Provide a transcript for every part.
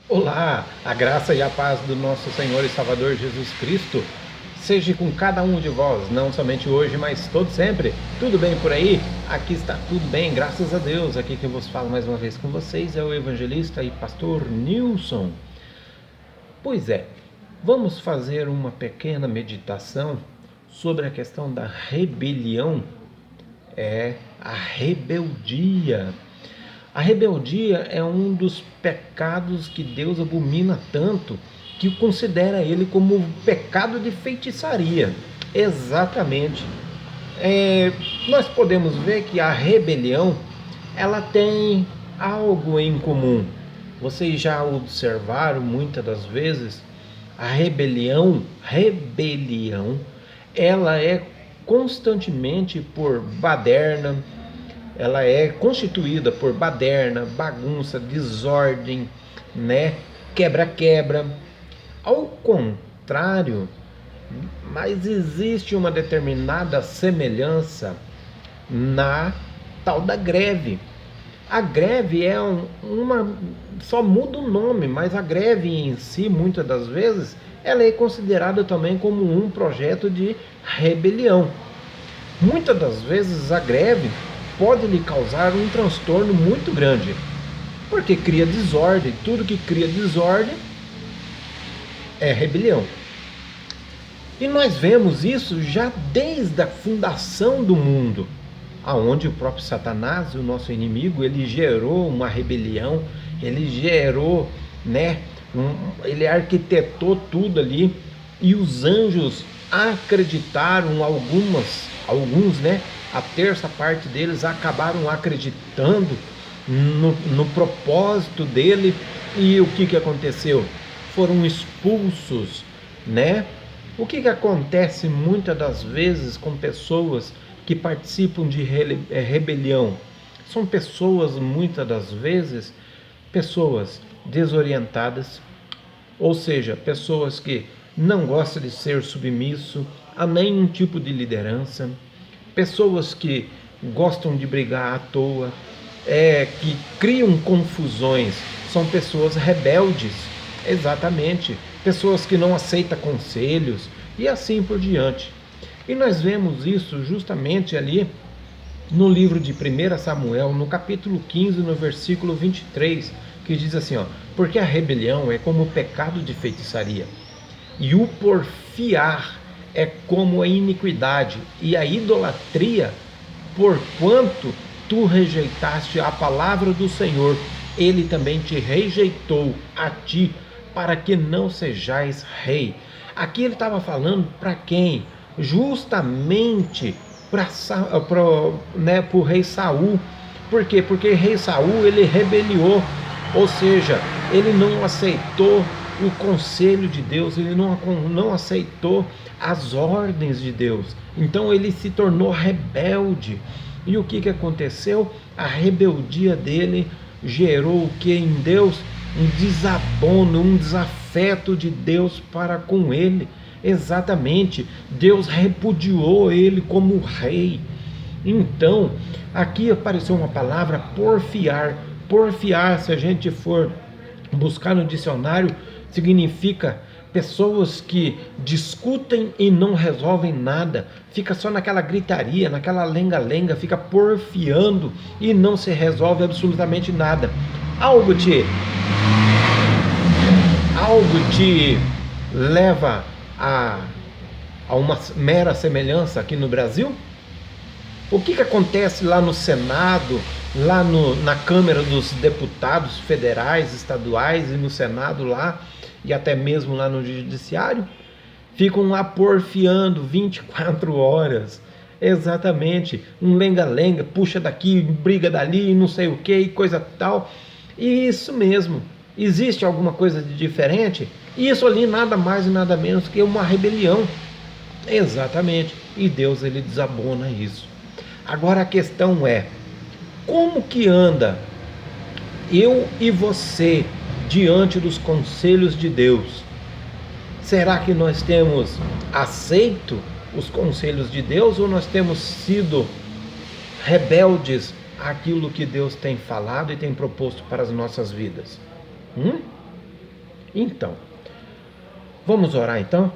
Olá, a graça e a paz do nosso Senhor e Salvador Jesus Cristo seja com cada um de vós, não somente hoje, mas todo sempre. Tudo bem por aí? Aqui está tudo bem, graças a Deus. Aqui quem vos fala mais uma vez com vocês é o evangelista e pastor Nilson. Pois é, vamos fazer uma pequena meditação sobre a questão da rebelião, a rebeldia. A rebeldia é um dos pecados que Deus abomina tanto que considera ele como pecado de feitiçaria. Exatamente. Nós podemos ver que a rebelião ela tem algo em comum. Vocês já observaram muitas das vezes a rebelião, ela é constantemente por baderna, ela é constituída por baderna, bagunça, desordem, né? Quebra-quebra. Ao contrário, mas existe uma determinada semelhança na tal da greve. A greve é só muda o nome, mas a greve em si, muitas das vezes, ela é considerada também como um projeto de rebelião. Muitas das vezes a greve pode lhe causar um transtorno muito grande, porque cria desordem. Tudo que cria desordem é rebelião. E nós vemos isso já desde a fundação do mundo, aonde o próprio Satanás, o nosso inimigo, ele gerou uma rebelião, ele gerou, né, ele arquitetou tudo ali, e os anjos acreditaram, alguns, né, a terça parte deles acabaram acreditando no propósito dele. E o que aconteceu? Foram expulsos, né? O que acontece muitas das vezes com pessoas que participam de rebelião? São pessoas, muitas das vezes, pessoas desorientadas, ou seja, pessoas que não gostam de ser submisso a nenhum tipo de liderança, pessoas que gostam de brigar à toa, que criam confusões, são pessoas rebeldes, exatamente, pessoas que não aceitam conselhos e assim por diante. E nós vemos isso justamente ali no livro de 1 Samuel, no capítulo 15, no versículo 23, que diz assim, ó: porque a rebelião é como o pecado de feitiçaria, e o porfiar é como a iniquidade, e a idolatria, porquanto tu rejeitaste a palavra do Senhor, ele também te rejeitou a ti, para que não sejais rei. Aqui ele estava falando para quem? Justamente para o rei Saul. Por quê? Porque o rei Saul, ele rebeliou, ou seja, ele não aceitou o conselho de Deus, ele não aceitou as ordens de Deus, então ele se tornou rebelde. E o que aconteceu? A rebeldia dele gerou o que em Deus? Um desabono, um desafeto de Deus para com ele. Exatamente, Deus repudiou ele como rei. Então, aqui apareceu uma palavra porfiar. Porfiar, se a gente for buscar no dicionário, significa pessoas que discutem e não resolvem nada, fica só naquela gritaria, naquela lenga-lenga, fica porfiando e não se resolve absolutamente nada. Algo te leva a uma mera semelhança aqui no Brasil? O que acontece lá no Senado, na Câmara dos Deputados Federais, Estaduais e no Senado lá, e até mesmo lá no Judiciário? Ficam lá porfiando 24 horas. Exatamente, um lenga-lenga, puxa daqui, briga dali, não sei o que, e coisa tal. E isso mesmo, existe alguma coisa de diferente? Isso ali nada mais e nada menos que uma rebelião. Exatamente, e Deus ele desabona isso. Agora a questão é, como que anda eu e você diante dos conselhos de Deus? Será que nós temos aceito os conselhos de Deus ou nós temos sido rebeldes àquilo que Deus tem falado e tem proposto para as nossas vidas? Então, vamos orar então?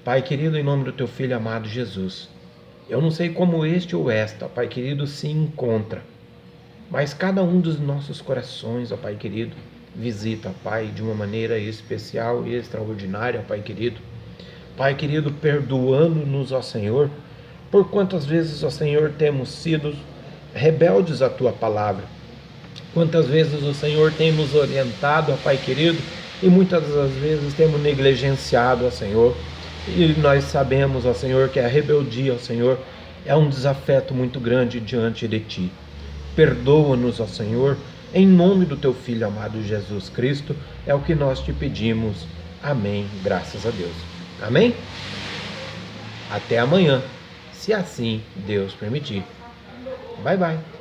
Pai querido, em nome do teu Filho amado Jesus, eu não sei como este ou esta, Pai querido, se encontra, mas cada um dos nossos corações, ó Pai querido, visita, Pai, de uma maneira especial e extraordinária, Pai querido. Pai querido, perdoando-nos, ó Senhor, por quantas vezes, ó Senhor, temos sido rebeldes à tua palavra. Quantas vezes o Senhor tem nos orientado, ó Pai querido, e muitas das vezes temos negligenciado, ó Senhor. E nós sabemos, ó Senhor, que a rebeldia, ó Senhor, é um desafeto muito grande diante de Ti. Perdoa-nos, ó Senhor, em nome do Teu Filho amado Jesus Cristo, é o que nós te pedimos. Amém, graças a Deus. Amém? Até amanhã, se assim Deus permitir. Bye, bye.